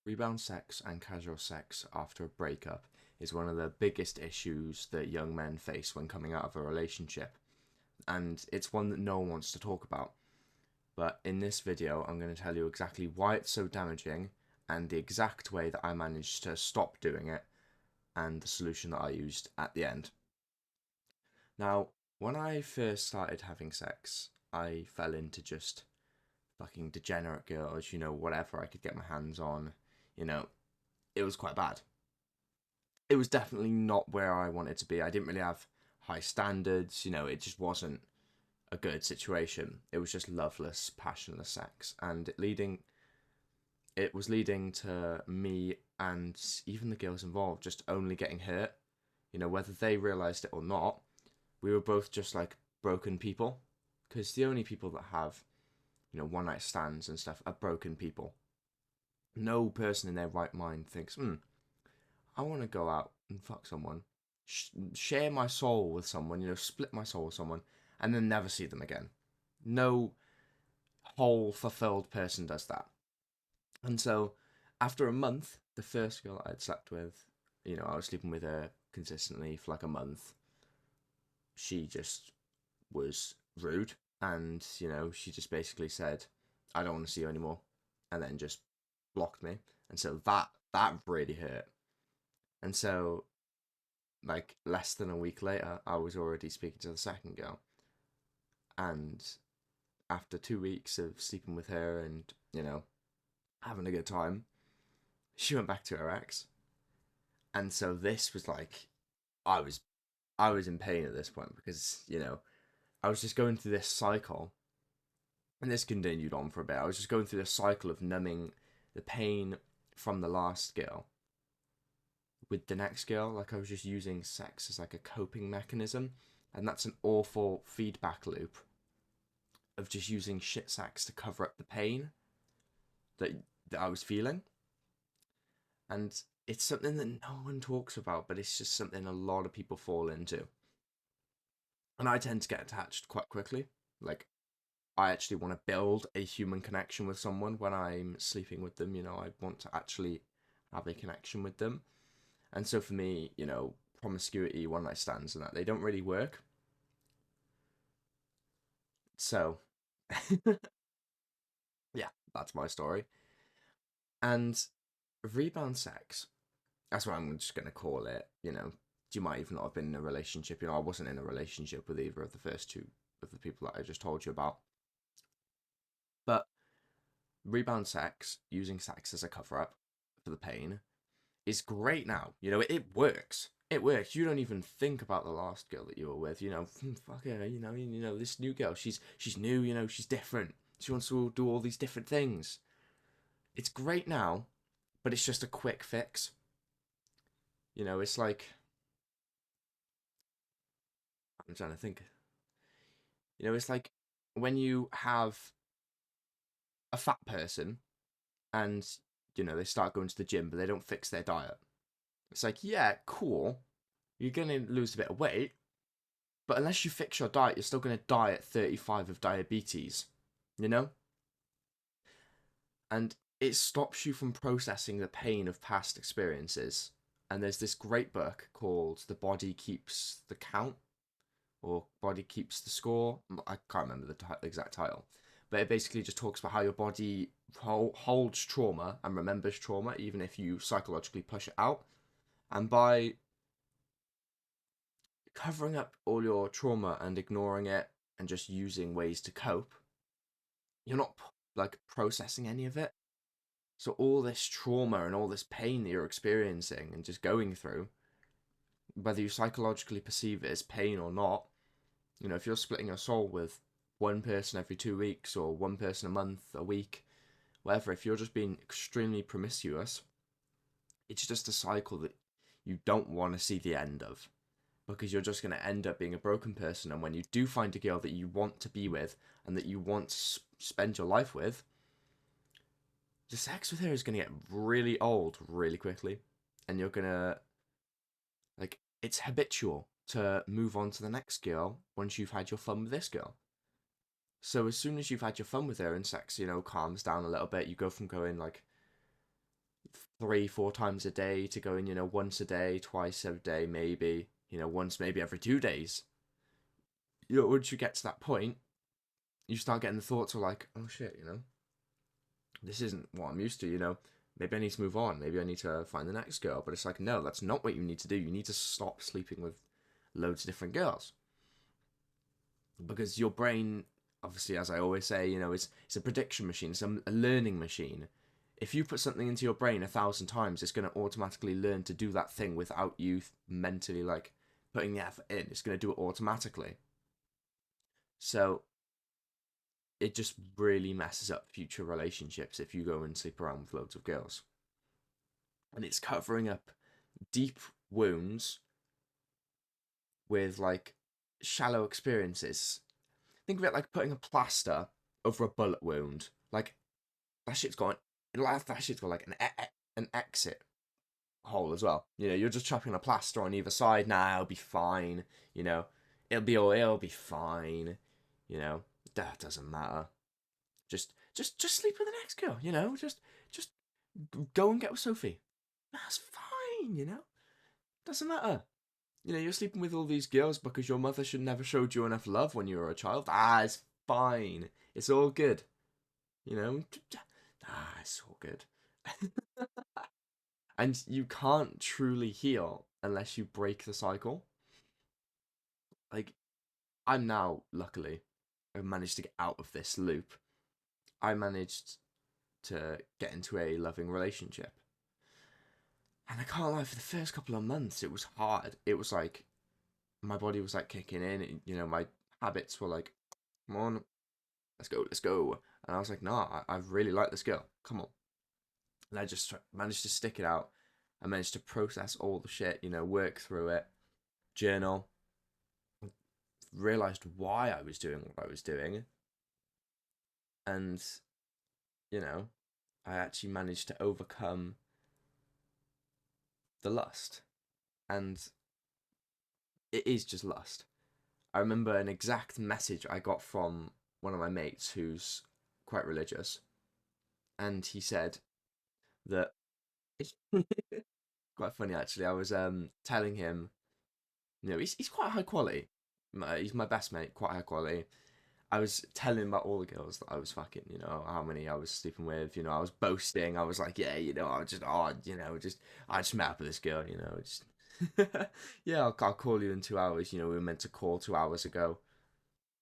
Rebound sex and casual sex after a breakup is one of the biggest issues that young men face when coming out of a relationship, and it's one that no one wants to talk about. But in this video, I'm going to tell you exactly why it's so damaging and the exact way that I managed to stop doing it and the solution that I used at the end. Now, when I first started having sex, I fell into just fucking degenerate girls, whatever I could get my hands on, you know, it was quite bad. It was definitely not where I wanted to be. I didn't really have high standards, it just wasn't a good situation. It was just loveless, passionless sex, and it was leading to me and even the girls involved just only getting hurt. Whether they realized it or not, we were both just like broken people, because the only people that have one night stands and stuff are broken people. No person in their right mind thinks, I want to go out and fuck someone, share my soul with someone, split my soul with someone, and then never see them again. No whole fulfilled person does that. And so, after a month, the first girl I'd slept with, I was sleeping with her consistently for like a month. She just was rude, and she just basically said, "I don't want to see you anymore," and then just blocked me. And so that really hurt. And so, like, less than a week later, I was already speaking to the second girl. And after 2 weeks of sleeping with her and, having a good time, she went back to her ex. And so this was like, I was I was in pain at this point because, I was just going through this cycle, and this continued on for a bit. I was just going through this cycle of numbing the pain from the last girl with the next girl. Like, I was just using sex as like a coping mechanism, and that's an awful feedback loop of just using shit sex to cover up the pain that that I was feeling. And it's something that no one talks about, but it's just something a lot of people fall into. And I tend to get attached quite quickly. Like, I actually want to build a human connection with someone when I'm sleeping with them. I want to actually have a connection with them. And so for me, promiscuity, one night stands, and that, they don't really work. So, yeah, that's my story. And rebound sex, that's what I'm just going to call it. You might even not have been in a relationship. I wasn't in a relationship with either of the first two of the people that I just told you about. But rebound sex, using sex as a cover up for the pain, is great now. It works. It works. You don't even think about the last girl that you were with. Fuck her. This new girl. She's new. She's different. She wants to do all these different things. It's great now, but it's just a quick fix. It's like, I'm trying to think. It's like when you have a fat person and they start going to the gym, but they don't fix their diet. It's like, yeah, cool. You're gonna lose a bit of weight, but unless you fix your diet, you're still going to die at 35 of diabetes, you know? And it stops you from processing the pain of past experiences. And there's this great book called The Body Keeps the Count, or Body Keeps the Score. I can't remember the exact title. But it basically just talks about how your body holds trauma and remembers trauma, even if you psychologically push it out. And by covering up all your trauma and ignoring it and just using ways to cope, you're not like processing any of it. So all this trauma and all this pain that you're experiencing and just going through, whether you psychologically perceive it as pain or not, if you're splitting your soul with one person every 2 weeks or one person a month, a week, whatever, if you're just being extremely promiscuous, it's just a cycle that you don't want to see the end of, because you're just going to end up being a broken person. And when you do find a girl that you want to be with and that you want to spend your life with, the sex with her is going to get really old really quickly. And you're going to, like, it's habitual to move on to the next girl once you've had your fun with this girl. So as soon as you've had your fun with her and sex, calms down a little bit, you go from going like three, four times a day to going, once a day, twice a day, maybe, once maybe every 2 days. Once you get to that point, you start getting the thoughts of like, oh shit, this isn't what I'm used to. Maybe I need to move on. Maybe I need to find the next girl. But it's like, no, that's not what you need to do. You need to stop sleeping with loads of different girls. Because your brain, obviously, as I always say, it's a prediction machine. It's a learning machine. If you put something into your brain 1,000 times, it's going to automatically learn to do that thing without you mentally like putting the effort in. It's going to do it automatically. So it just really messes up future relationships if you go and sleep around with loads of girls. And it's covering up deep wounds with like shallow experiences. Think of it like putting a plaster over a bullet wound. Like that shit's got like an exit hole as well. You're just chopping a plaster on either side. Nah, it'll be fine. You know, it'll be fine. That doesn't matter. Just sleep with the next girl. Just go and get with Sophie. That's fine. Doesn't matter. You're sleeping with all these girls because your mother should never showed you enough love when you were a child. It's fine. It's all good. You know, it's all good. And you can't truly heal unless you break the cycle. Like, I'm now, luckily, I've managed to get out of this loop. I managed to get into a loving relationship. And I can't lie, for the first couple of months, it was hard. It was like, my body was like kicking in. My habits were like, come on, let's go. And I was like, nah, I really like this girl. Come on. And I just managed to stick it out. I managed to process all the shit, work through it, journal, realized why I was doing what I was doing. And, you know, I actually managed to overcome the lust. And it is just lust. I remember an exact message I got from one of my mates who's quite religious. And he said that quite funny actually. I was telling him, he's quite high quality. He's my best mate, quite high quality. I was telling him about all the girls that I was fucking, how many I was sleeping with, I was boasting. I was like, yeah, I was just, I just met up with this girl, just, yeah, I'll call you in 2 hours. We were meant to call 2 hours ago.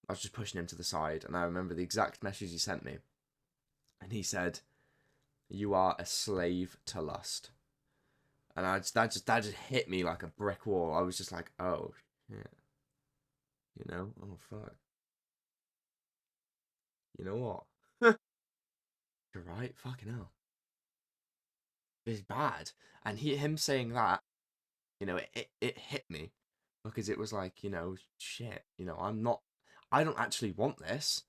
I was just pushing him to the side, and I remember the exact message he sent me. And he said, "You are a slave to lust." And that just hit me like a brick wall. I was just like, oh, shit, oh fuck, you know what? You're right, fucking hell. It's bad. And him saying that, it hit me because it was like, shit, I don't actually want this.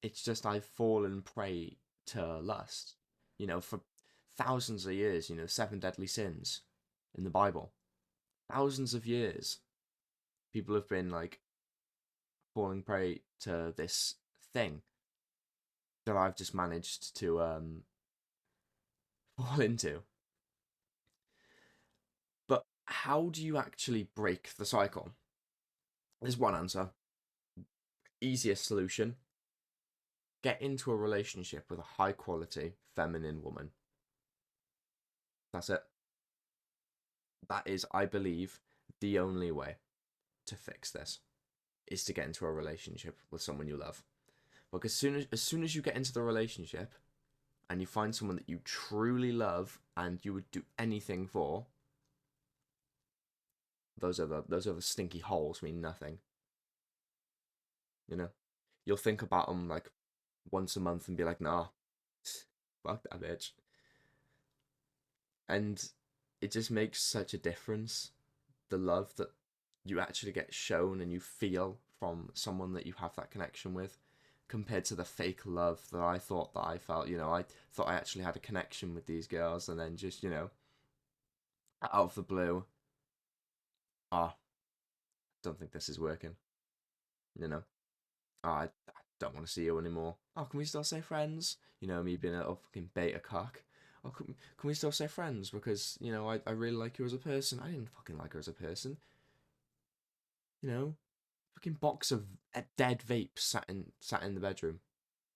It's just I've fallen prey to lust. For thousands of years, seven deadly sins in the Bible. Thousands of years, people have been like falling prey to this thing that I've just managed to fall into. But how do you actually break the cycle? There's one answer. Easiest solution: get into a relationship with a high quality feminine woman. That's it. That is, I believe, the only way to fix this is to get into a relationship with someone you love. Because as soon as you get into the relationship and you find someone that you truly love and you would do anything for, those other stinky holes mean nothing. You know, you'll think about them like once a month and be like, nah, fuck that bitch. And it just makes such a difference, the love that you actually get shown and you feel from someone that you have that connection with, compared to the fake love that I thought that I felt. I thought I actually had a connection with these girls, and then just, out of the blue, ah, oh, don't think this is working. You know, oh, I don't want to see you anymore. Oh, can we still say friends? Me being a little fucking beta cock. Oh, can we still say friends? Because, I really like you as a person. I didn't fucking like her as a person. You know? Fucking box of dead vapes sat in the bedroom.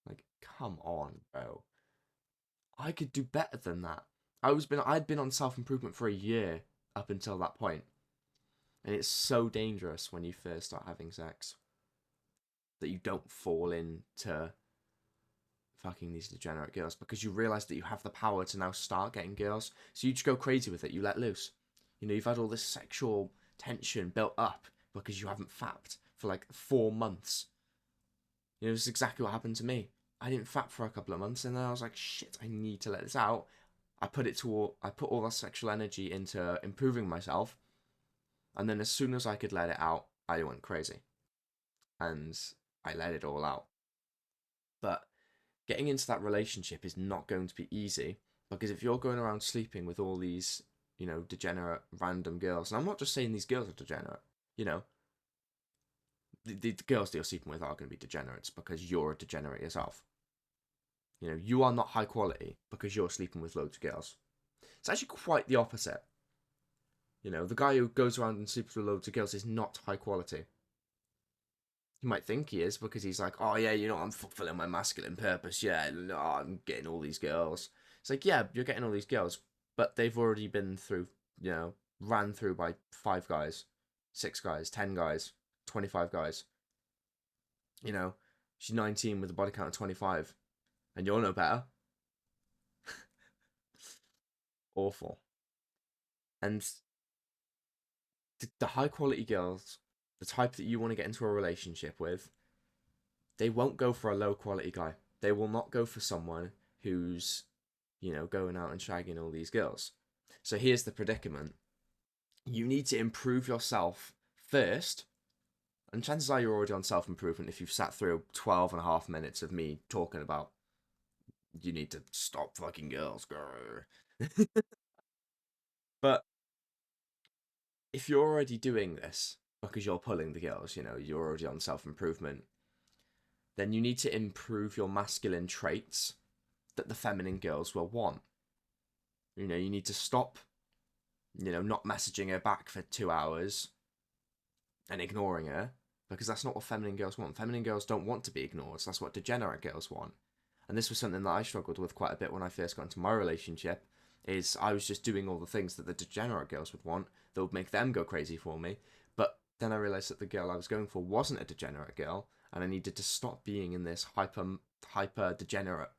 Like, come on, bro. I could do better than that. I'd been on self improvement for a year up until that point, and it's so dangerous when you first start having sex that you don't fall into fucking these degenerate girls because you realize that you have the power to now start getting girls. So you just go crazy with it. You let loose. You've had all this sexual tension built up because you haven't fapped for like 4 months. This is exactly what happened to me. I didn't fap for a couple of months, and then I was like, shit, I need to let this out. I put all that sexual energy into improving myself, and then as soon as I could let it out, I went crazy, and I let it all out. But getting into that relationship is not going to be easy because if you're going around sleeping with all these, degenerate random girls, and I'm not just saying these girls are degenerate, you know, the girls that you're sleeping with are going to be degenerates because you're a degenerate yourself. You are not high quality because you're sleeping with loads of girls. It's actually quite the opposite. The guy who goes around and sleeps with loads of girls is not high quality. You might think he is because he's like, oh yeah, I'm fulfilling my masculine purpose. Yeah, no, I'm getting all these girls. It's like, yeah, you're getting all these girls, but they've already been through, ran through by 5 guys, 6 guys, 10 guys, 25 guys. She's 19 with a body count of 25, and you're no better. Awful. And the high quality girls, the type that you want to get into a relationship with, they won't go for a low quality guy. They will not go for someone who's, going out and shagging all these girls. So here's the predicament. You need to improve yourself first. And chances are you're already on self improvement if you've sat through 12 and a half minutes of me talking about you need to stop fucking girls. But if you're already doing this because you're pulling the girls, you're already on self improvement, then you need to improve your masculine traits that the feminine girls will want. You need to stop, not messaging her back for 2 hours and ignoring her because that's not what feminine girls want. Feminine girls don't want to be ignored. So that's what degenerate girls want. And this was something that I struggled with quite a bit when I first got into my relationship. Is I was just doing all the things that the degenerate girls would want that would make them go crazy for me. But then I realized that the girl I was going for wasn't a degenerate girl, and I needed to stop being in this hyper degenerate,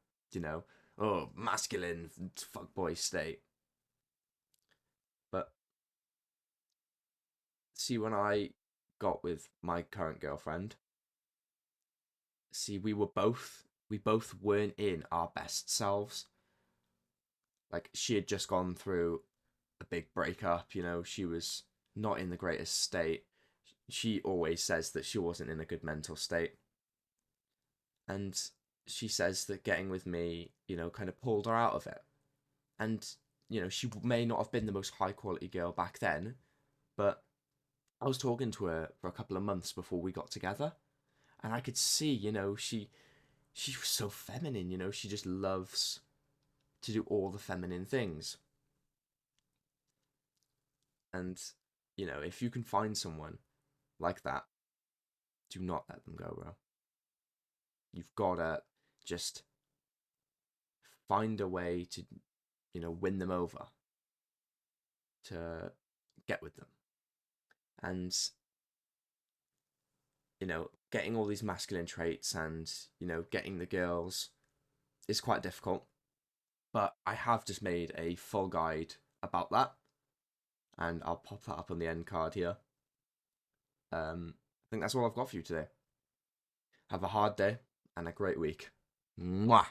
masculine fuckboy state. But see, when I got with my current girlfriend, see, we both weren't in our best selves. Like, she had just gone through a big breakup, she was not in the greatest state. She always says that she wasn't in a good mental state. And she says that getting with me, kind of pulled her out of it. And, she may not have been the most high quality girl back then, but I was talking to her for a couple of months before we got together. And I could see, she was so feminine, she just loves to do all the feminine things. And, if you can find someone like that, do not let them go, bro. You've got to just find a way to, win them over, to get with them. And, getting all these masculine traits and, getting the girls is quite difficult. But I have just made a full guide about that. And I'll pop that up on the end card here. I think that's all I've got for you today. Have a hard day and a great week. Mwah!